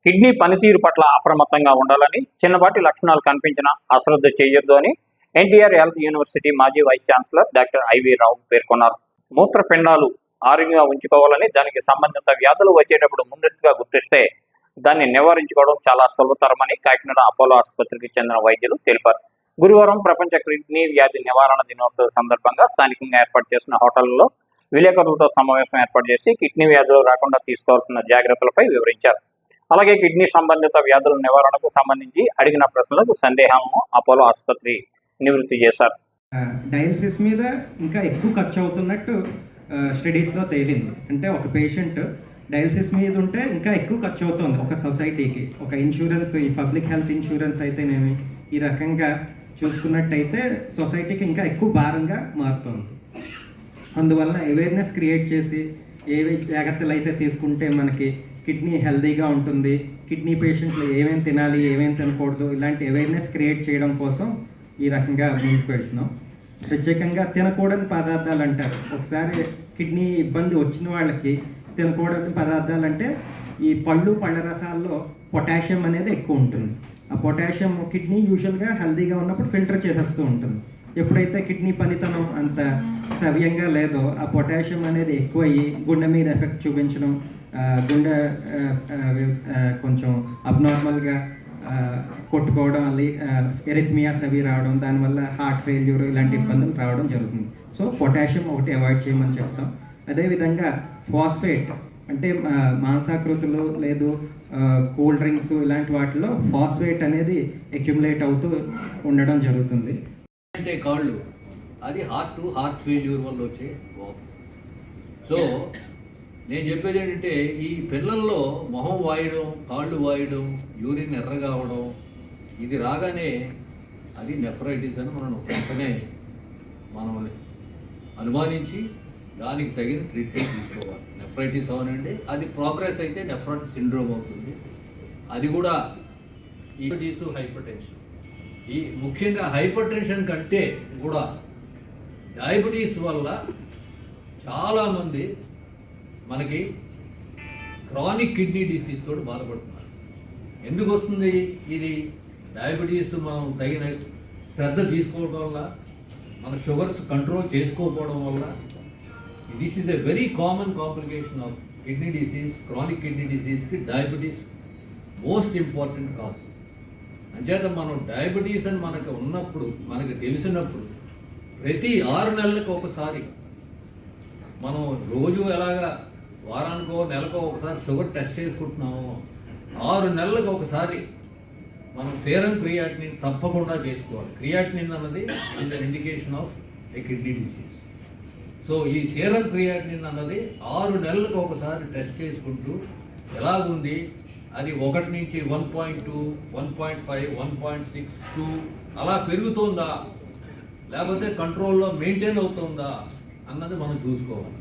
Kidney పనితీరు పట్ల అప్రమత్తంగా ఉండాలని, చిన్నపాటి లక్షణాలు కనిపించినా అశ్రద్ధ చేయొద్దు అని ఎన్టీఆర్ హెల్త్ యూనివర్సిటీ మాజీ వైస్ ఛాన్సలర్ డాక్టర్ ఐవి రావు పేర్కొన్నారు. మూత్రపిండాలు ఆరోగ్యంగా ఉంచుకోవాలని, దానికి సంబంధిత వ్యాధులు వచ్చేటప్పుడు ముందస్తుగా గుర్తిస్తే దాన్ని నివారించుకోవడం చాలా సులభతరమని కాకినాడ అపోలో ఆసుపత్రికి చెందిన వైద్యులు తెలిపారు. గురువారం ప్రపంచ కిడ్నీ వ్యాధి నివారణ దినోత్సవ సందర్భంగా స్థానికంగా ఏర్పాటు చేసిన హోటల్లో విలేకరులతో సమావేశం ఏర్పాటు చేసి కిడ్నీ వ్యాధులు రాకుండా తీసుకోవాల్సిన జాగ్రత్తలపై వివరించారు. అలాగే కిడ్నీ సంబంధిత వ్యాధుల నివారణకు సంబంధించి అడిగిన ప్రశ్నలకు సందేహాలను అపోలో ఆసుపత్రి నివృత్తి చేశారు. డయాలసిస్ మీద ఇంకా ఎక్కువ ఖర్చు అవుతున్నట్టు స్టడీస్లో తేలింది. అంటే ఒక పేషెంట్ డయాలసిస్ మీద ఉంటే ఇంకా ఎక్కువ ఖర్చు అవుతుంది ఒక సొసైటీకి. ఒక ఇన్సూరెన్స్, ఈ పబ్లిక్ హెల్త్ ఇన్సూరెన్స్ అయితేనేమి ఈ రకంగా చూసుకున్నట్టయితే సొసైటీకి ఇంకా ఎక్కువ భారంగా మారుతుంది. అందువలన అవేర్నెస్ క్రియేట్ చేసి ఏవి జాగ్రత్తలు అయితే తీసుకుంటే మనకి కిడ్నీ హెల్తీగా ఉంటుంది, కిడ్నీ పేషెంట్లు ఏమేమి తినాలి ఏమేమి తినకూడదు, ఇలాంటి అవేర్నెస్ క్రియేట్ చేయడం కోసం ఈ రకంగా ముందుకు వెళ్తున్నాం. ప్రత్యేకంగా తినకూడని పదార్థాలు అంటారు. ఒకసారి కిడ్నీ ఇబ్బంది వచ్చిన వాళ్ళకి తినకూడని పదార్థాలు అంటే ఈ పళ్ళు, పళ్ళ రసాల్లో పొటాషియం అనేది ఎక్కువ ఉంటుంది. ఆ పొటాషియం కిడ్నీ యూజువల్గా హెల్తీగా ఉన్నప్పుడు ఫిల్టర్ చేసేస్తూ ఉంటుంది. ఎప్పుడైతే కిడ్నీ పనితనం అంత సవ్యంగా లేదో ఆ పొటాషియం అనేది ఎక్కువయ్యి గుండె మీద ఎఫెక్ట్ చూపించడం, గుండె కొంచెం అబ్నార్మల్గా కొట్టుకోవడం, ఎరిథ్మియాస్ అవి రావడం, దానివల్ల హార్ట్ ఫెయిల్యూర్ ఇలాంటి ఇబ్బందులు రావడం జరుగుతుంది. సో పొటాషియం ఒకటి అవాయిడ్ చేయమని చెప్తాం. అదేవిధంగా ఫాస్ఫేట్ అంటే మాంసాకృతులు లేదు కూల్ డ్రింక్స్ ఇలాంటి వాటిలో ఫాస్ఫేట్ అనేది అక్యుములేట్ అవుతూ ఉండడం జరుగుతుంది. అంటే కాళ్ళు అది హార్ట్ ఫెయిల్యూర్ వల్ల వచ్చే వాపు. సో నేను చెప్పేది ఏంటంటే ఈ పిల్లల్లో మొహం వాయడం, కాళ్ళు వాయడం, యూరిన్ ఎర్రగా అవడం ఇది రాగానే అది నెఫ్రైటిస్ అని మనం వెంటనే మనం అనుమానించి దానికి తగిన ట్రీట్మెంట్ తీసుకోవాలి. నెఫ్రైటిస్ అవనండి అది ప్రోగ్రెస్ అయితే నెఫ్రాటిక్ సిండ్రోమ్ అవుతుంది. అది కూడా డయాబెటీస్, హైపర్ టెన్షన్, ఈ ముఖ్యంగా హైపర్ టెన్షన్ కంటే కూడా డయాబెటీస్ వల్ల చాలామంది మనకి క్రానిక్ కిడ్నీ డిసీజ్ తోటి బాధపడుతున్నారు. ఎందుకు వస్తుంది ఇది? డయాబెటీస్ మనం తగిన శ్రద్ధ తీసుకోవడం వల్ల, మన షుగర్స్ కంట్రోల్ చేసుకోకపోవడం వల్ల. This is a very common complication of kidney disease. Chronic kidney డిసీజ్కి డయాబెటీస్ మోస్ట్ ఇంపార్టెంట్ కాజ్. అంచేత మనం డయాబెటీస్ అని మనకు ఉన్నప్పుడు, మనకు తెలిసినప్పుడు ప్రతి 6 నెలలకు ఒకసారి మనం రోజు ఎలాగా వారానికో నెలకో ఒకసారి షుగర్ టెస్ట్ చేసుకుంటున్నాము, 6 నెలలకు ఒకసారి మనం సీరం క్రియాటినిన్ తప్పకుండా చేసుకోవాలి. క్రియాటినిన్ అన్నది is an indication of a kidney disease. So ఈ సీరం క్రియాటినిన్ అన్నది 6 నెలలకు ఒకసారి టెస్ట్ చేసుకుంటూ ఎలాగుంది, అది 1 నుంచి 1.2, 1.5, 1.6, 2 అలా పెరుగుతుందా లేకపోతే కంట్రోల్లో మెయింటైన్ అవుతుందా అన్నది మనం చూసుకోవాలి.